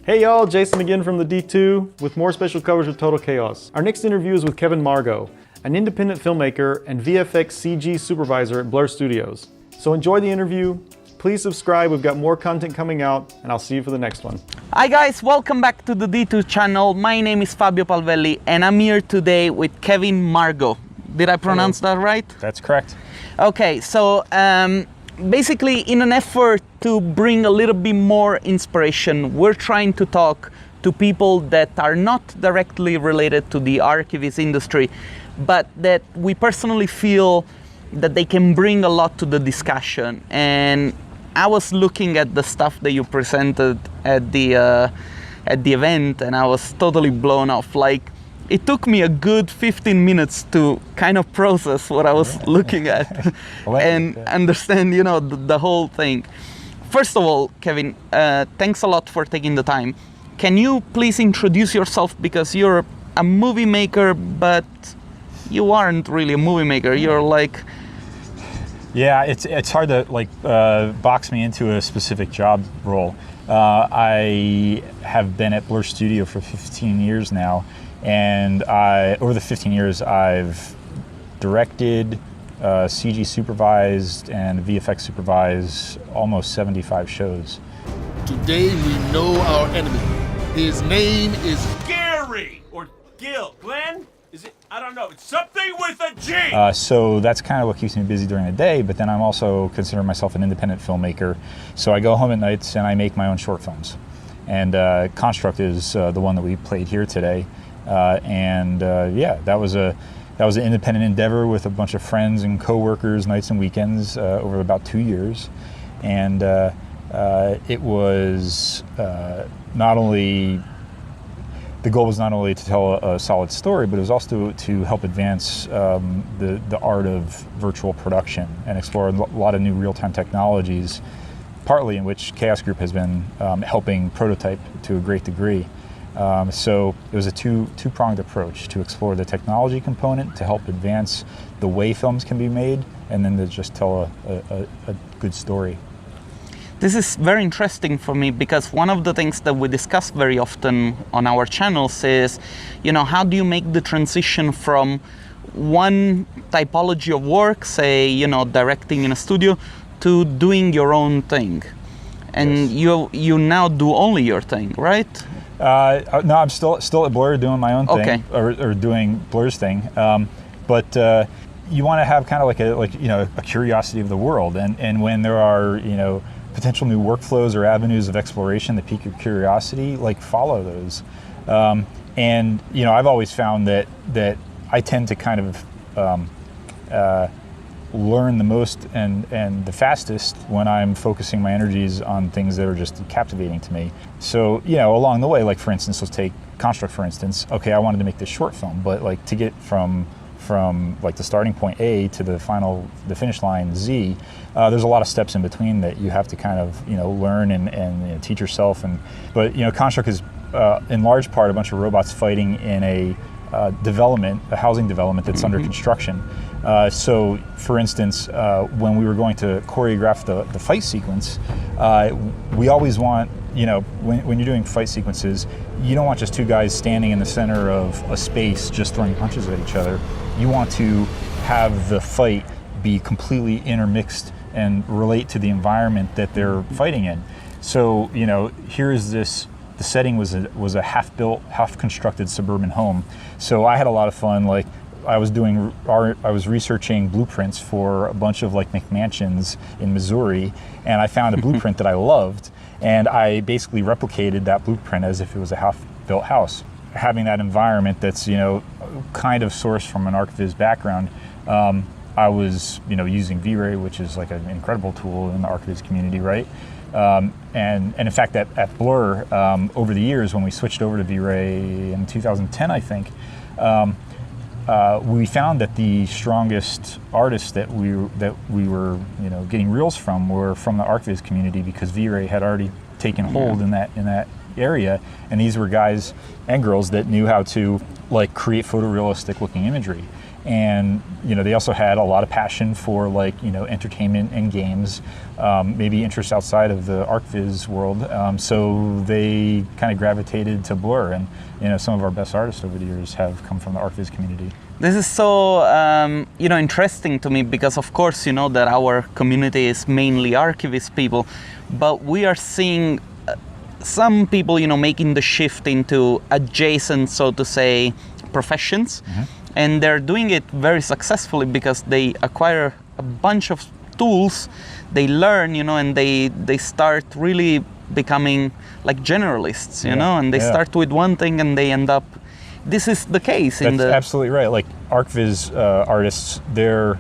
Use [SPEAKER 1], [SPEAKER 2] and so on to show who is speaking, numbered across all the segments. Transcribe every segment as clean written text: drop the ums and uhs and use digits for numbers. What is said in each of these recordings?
[SPEAKER 1] Hey y'all, Jason again from the D2 with more special coverage of Total Chaos. Our next interview is with Kevin Margo, an independent filmmaker and VFX-CG Supervisor at Blur Studios. So enjoy the interview, please subscribe, we've got more content coming out, and I'll see you for the next one.
[SPEAKER 2] Hi guys, welcome back to the D2 channel. My name is Fabio Palvelli and I'm here today with Kevin Margo. Did I pronounce that right?
[SPEAKER 3] That's correct.
[SPEAKER 2] Okay, so basically in an effort to bring a little bit more inspiration, we're trying to talk to people that are not directly related to the archivist industry, but that we personally feel that they can bring a lot to the discussion. And I was looking at the stuff that you presented at the event and I was totally blown off. Like, it took me a good 15 minutes to kind of process what I was looking at and understand, you know, the whole thing. First of all, Kevin, thanks a lot for taking the time. Can you please introduce yourself, because you're a movie maker, but you aren't really a movie maker. You're like...
[SPEAKER 3] Yeah, it's hard to like box me into a specific job role. I have been at Blur Studio for 15 years now. And over the 15 years, I've directed, CG supervised, and VFX supervised almost 75 shows.
[SPEAKER 4] Today we know our enemy. His name is
[SPEAKER 5] Gary or Gil. Glenn? Is it? I don't know. It's something with a G.
[SPEAKER 3] So that's kind of what keeps me busy during the day. But then I'm also consider myself an independent filmmaker. So I go home at nights and I make my own short films. And Construct is the one that we played here today. Yeah, that was an independent endeavor with a bunch of friends and co-workers, nights and weekends, over about 2 years. And it was not only, the goal was not only to tell a solid story, but it was also to help advance the art of virtual production and explore a lot of new real-time technologies, partly in which Chaos Group has been helping prototype to a great degree. So it was a two-pronged approach to explore the technology component to help advance the way films can be made, and then to just tell a good story.
[SPEAKER 2] This is very interesting for me because one of the things that we discuss very often on our channels is, you know, how do you make the transition from one typology of work, say, you know, directing in a studio, to doing your own thing? And yes. You now do only your thing, right?
[SPEAKER 3] No, I'm still at Blur doing my own thing, or doing Blur's thing. But you want to have kind of like a curiosity of the world, and when there are potential new workflows or avenues of exploration that pique your curiosity, like follow those. And I've always found that I tend to kind of learn the most and the fastest when I'm focusing my energies on things that are just captivating to me. So, along the way, like for instance, let's take Construct for instance. Okay, I wanted to make this short film, but like to get from like the starting point A to the finish line Z, there's a lot of steps in between that you have to kind of learn and teach yourself. But Construct is in large part a bunch of robots fighting in a housing development that's under construction. So, for instance, when we were going to choreograph the fight sequence, we always want, when you're doing fight sequences, you don't want just two guys standing in the center of a space just throwing punches at each other. You want to have the fight be completely intermixed and relate to the environment that they're fighting in. So, here is this. The setting was a half-built, half-constructed suburban home. So I had a lot of fun. Like I was researching blueprints for a bunch of like McMansions in Missouri, and I found a blueprint that I loved, and I basically replicated that blueprint as if it was a half-built house. Having that environment that's kind of sourced from an ArcViz background. I was using V-Ray, which is like an incredible tool in the ArcViz community, right? And in fact, at Blur, over the years, when we switched over to V-Ray in 2010, I think, we found that the strongest artists that we were getting reels from were from the ArcViz community, because V-Ray had already taken hold in that area, and these were guys and girls that knew how to like create photorealistic looking imagery. And they also had a lot of passion for entertainment and games, maybe interest outside of the ArcViz world. So they kind of gravitated to Blur, and some of our best artists over the years have come from the ArcViz community.
[SPEAKER 2] This is so interesting to me because, of course, that our community is mainly archivist people, but we are seeing some people, making the shift into adjacent, so to say, professions. Mm-hmm. And they're doing it very successfully because they acquire a bunch of tools, they learn, and they start really becoming like generalists, and they start with one thing and they end up. This is the case.
[SPEAKER 3] That's absolutely right. Like ArcViz artists, they're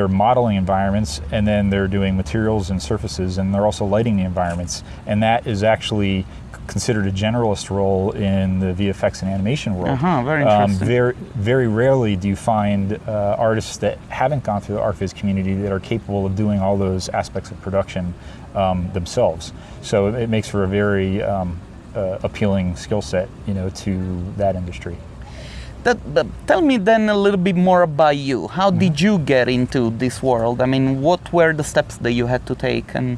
[SPEAKER 3] modeling environments, and then they're doing materials and surfaces, and they're also lighting the environments. And that is actually considered a generalist role in the VFX and animation world.
[SPEAKER 2] Very interesting.
[SPEAKER 3] Very rarely do you find artists that haven't gone through the ArcViz community that are capable of doing all those aspects of production themselves. So it makes for a very appealing skill set, to that industry.
[SPEAKER 2] Tell me then a little bit more about you. How did you get into this world? I mean, what were the steps that you had to take? And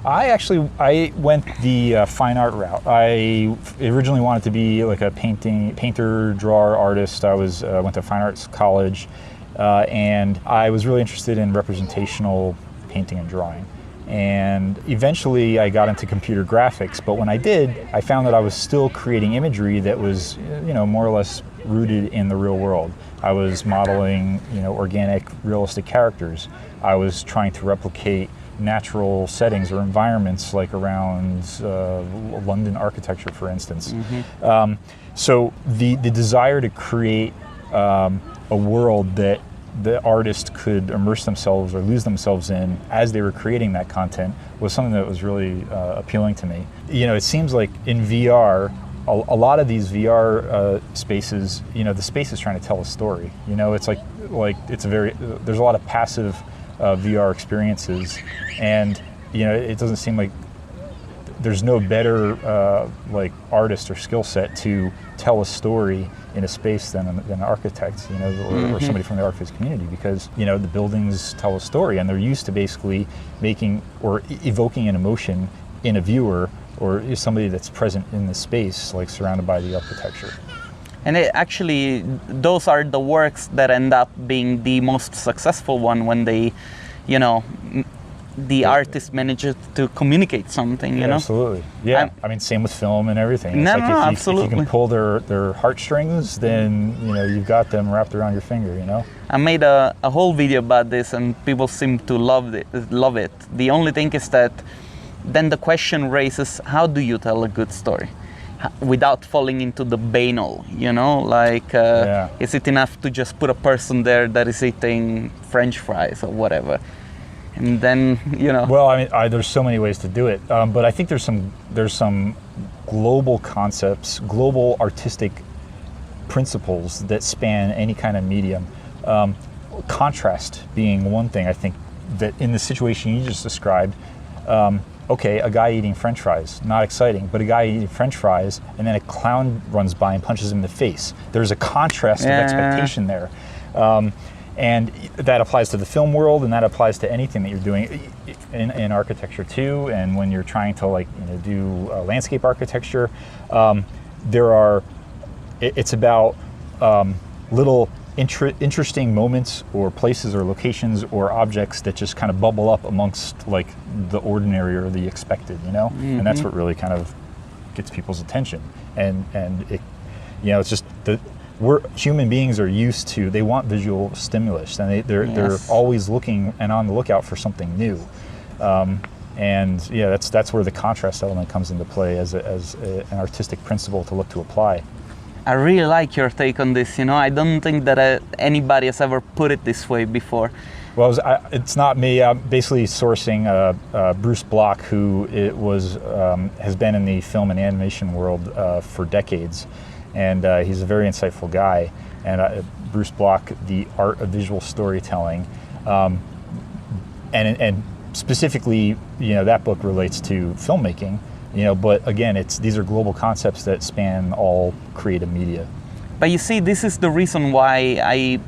[SPEAKER 3] I went the fine art route. I originally wanted to be like a painter, drawer, artist. I went to fine arts college, and I was really interested in representational painting and drawing. And eventually I got into computer graphics, but when I did, I found that I was still creating imagery that was, more or less rooted in the real world. I was modeling, organic, realistic characters. I was trying to replicate natural settings or environments like around London architecture, for instance. Mm-hmm. So the desire to create a world that the artist could immerse themselves or lose themselves in as they were creating that content was something that was really appealing to me. It seems like in VR, a lot of these VR spaces, the space is trying to tell a story. It's like there's a lot of passive VR experiences, and it doesn't seem like there's no better artist or skill set to tell a story in a space than an architect, or somebody from the ArcViz community, because the buildings tell a story, and they're used to basically making or evoking an emotion in a viewer or somebody that's present in the space, like surrounded by the architecture.
[SPEAKER 2] And actually, those are the works that end up being the most successful one when they, the artist manages to communicate something,
[SPEAKER 3] Absolutely. Yeah. I mean, same with film and everything. It's
[SPEAKER 2] absolutely.
[SPEAKER 3] If you can pull their heartstrings, then, you've got them wrapped around your finger,
[SPEAKER 2] I made a whole video about this, and people seem to love it. The only thing is that then the question raises, how do you tell a good story without falling into the banal, is it enough to just put a person there that is eating French fries or whatever? And then,
[SPEAKER 3] Well, I mean, there's so many ways to do it, but I think there's some global concepts, global artistic principles that span any kind of medium. Contrast being one thing, I think, that in the situation you just described, okay, a guy eating French fries, not exciting, but a guy eating French fries and then a clown runs by and punches him in the face. There's a contrast of expectation there. And that applies to the film world, and that applies to anything that you're doing in architecture too. And when you're trying to do landscape architecture, it's about little interesting moments or places or locations or objects that just kind of bubble up amongst the ordinary or the expected, and that's what really kind of gets people's attention. And it, it's just human beings are used to, they want visual stimulus, and they're always looking and on the lookout for something new. And that's where the contrast element comes into play as an artistic principle to look to apply.
[SPEAKER 2] I really like your take on this. I don't think that anybody has ever put it this way before.
[SPEAKER 3] Well, it's not me. I'm basically sourcing Bruce Block, who has been in the film and animation world for decades, and he's a very insightful guy. And Bruce Block, The Art of Visual Storytelling, and specifically, that book relates to filmmaking. But again, these are global concepts that span all creative media.
[SPEAKER 2] But you see, this is the reason why I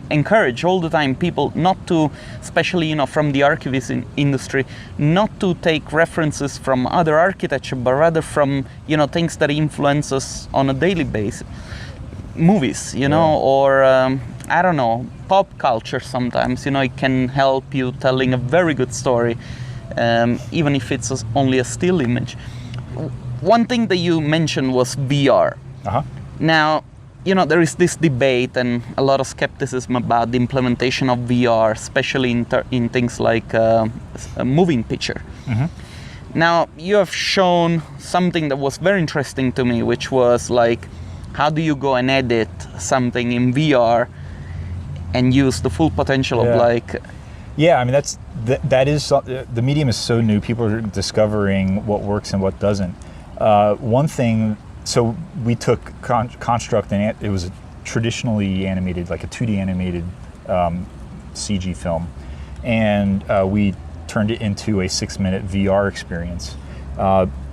[SPEAKER 2] encourage all the time people not to, especially from the archivist industry, not to take references from other architecture, but rather from things that influence us on a daily basis. Movies, or I don't know, pop culture. Sometimes it can help you telling a very good story, even if it's only a still image. One thing that you mentioned was VR. Now, there is this debate and a lot of skepticism about the implementation of VR, especially in things like a moving picture. Now, you have shown something that was very interesting to me, which was like, how do you go and edit something in VR and use the full potential of like...
[SPEAKER 3] Yeah, I mean, that is, the medium is so new, people are discovering what works and what doesn't. One thing, so we took Construct, and it was a traditionally animated, like a 2D animated CG film, and we turned it into a 6-minute VR experience,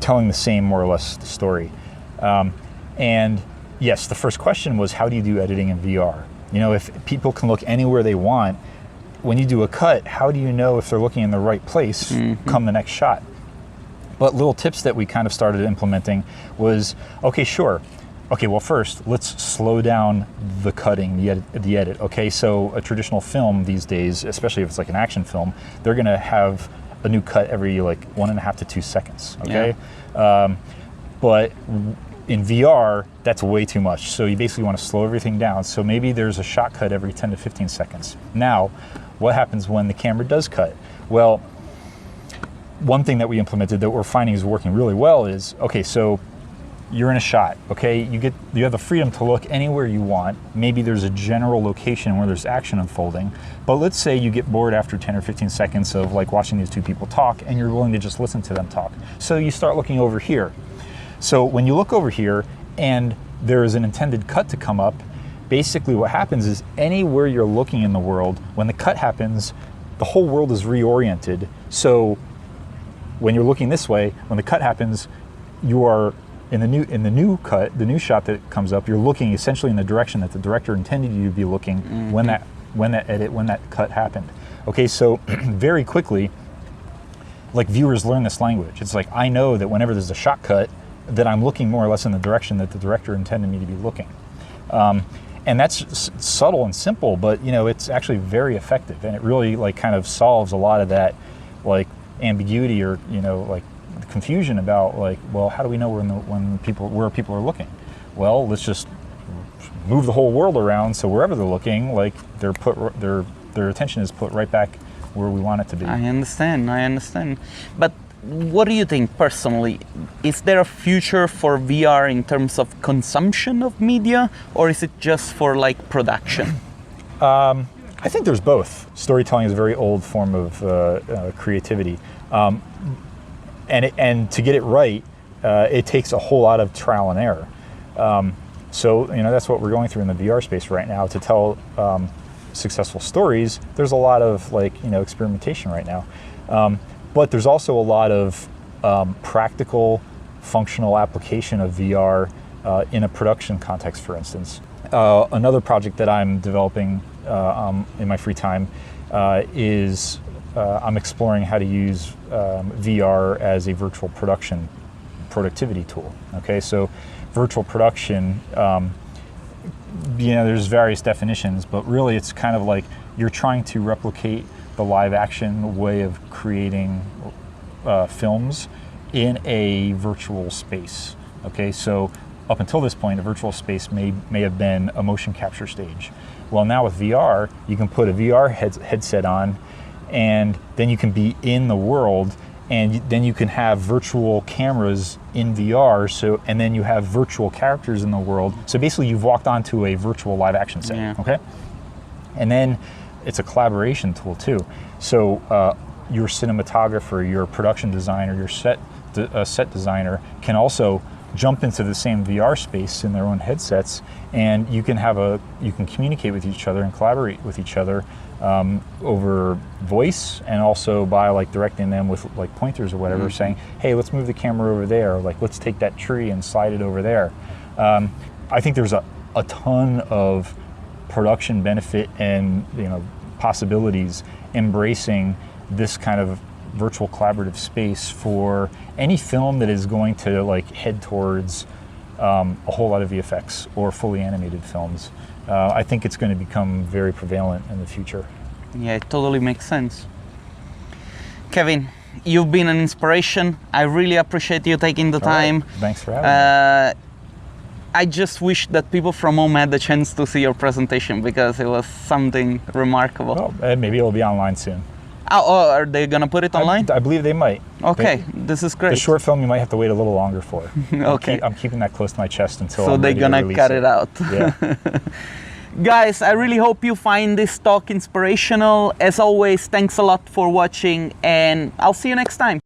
[SPEAKER 3] telling the same, more or less, story. And yes, the first question was, how do you do editing in VR? If people can look anywhere they want, when you do a cut, how do you know if they're looking in the right place come the next shot? But little tips that we kind of started implementing was, okay, sure. Okay, well, first, let's slow down the cutting, the edit. Okay, so a traditional film these days, especially if it's like an action film, they're gonna have a new cut every like 1.5 to 2 seconds, okay? Yeah. But in VR, that's way too much. So you basically want to slow everything down. So maybe there's a shot cut every 10 to 15 seconds. Now, what happens when the camera does cut? Well, one thing that we implemented that we're finding is working really well is, okay, so you're in a shot, okay? You have the freedom to look anywhere you want. Maybe there's a general location where there's action unfolding, but let's say you get bored after 10 or 15 seconds of like watching these two people talk, and you're willing to just listen to them talk. So you start looking over here. So when you look over here and there is an intended cut to come up, basically what happens is anywhere you're looking in the world, when the cut happens, the whole world is reoriented. So when you're looking this way, when the cut happens, you are in the new cut, the new shot that comes up, you're looking essentially in the direction that the director intended you to be looking when that cut happened. Okay, so very quickly, like viewers learn this language. It's like, I know that whenever there's a shot cut, that I'm looking more or less in the direction that the director intended me to be looking. And that's subtle and simple, but it's actually very effective, and it really like kind of solves a lot of that like ambiguity or like confusion about like, well, how do we know where people are looking? Well, let's just move the whole world around so wherever they're looking, like their attention is put right back where we want it to be.
[SPEAKER 2] I understand. But what do you think personally? Is there a future for VR in terms of consumption of media, or is it just for like production?
[SPEAKER 3] I think there's both. Storytelling is a very old form of creativity, and to get it right, it takes a whole lot of trial and error. So that's what we're going through in the VR space right now. To tell successful stories, there's a lot of experimentation right now. But there's also a lot of practical, functional application of VR in a production context, for instance. Another project that I'm developing in my free time is I'm exploring how to use VR as a virtual production productivity tool. Okay, so virtual production, there's various definitions, but really it's kind of like you're trying to replicate the live action way of creating films in a virtual space. Okay, so up until this point, a virtual space may have been a motion capture stage. Well, now with VR, you can put a VR headset on, and then you can be in the world, and then you can have virtual cameras in VR. And then you have virtual characters in the world. So basically, you've walked onto a virtual live action set. Yeah. Okay, and then it's a collaboration tool too. So your cinematographer, your production designer, your set designer can also jump into the same VR space in their own headsets, and you can communicate with each other and collaborate with each other over voice, and also by like directing them with like pointers or whatever, saying, hey, let's move the camera over there, or like let's take that tree and slide it over there. I think there's a ton of production benefit and possibilities embracing this kind of virtual collaborative space for any film that is going to like head towards a whole lot of VFX or fully animated films. I think it's going to become very prevalent in the future.
[SPEAKER 2] Yeah, it totally makes sense. Kevin, you've been an inspiration. I really appreciate you taking the time.
[SPEAKER 3] Right. Thanks for having me.
[SPEAKER 2] I just wish that people from home had the chance to see your presentation because it was something remarkable.
[SPEAKER 3] Well, maybe it'll be online soon.
[SPEAKER 2] Oh, are they gonna put it online?
[SPEAKER 3] I believe they might.
[SPEAKER 2] Okay, this is great.
[SPEAKER 3] The short film you might have to wait a little longer for.
[SPEAKER 2] Okay.
[SPEAKER 3] I'm keeping that close to my chest until
[SPEAKER 2] so
[SPEAKER 3] I'm
[SPEAKER 2] they're
[SPEAKER 3] ready
[SPEAKER 2] gonna
[SPEAKER 3] to release
[SPEAKER 2] cut it out.
[SPEAKER 3] Yeah.
[SPEAKER 2] Guys, I really hope you find this talk inspirational. As always, thanks a lot for watching, and I'll see you next time.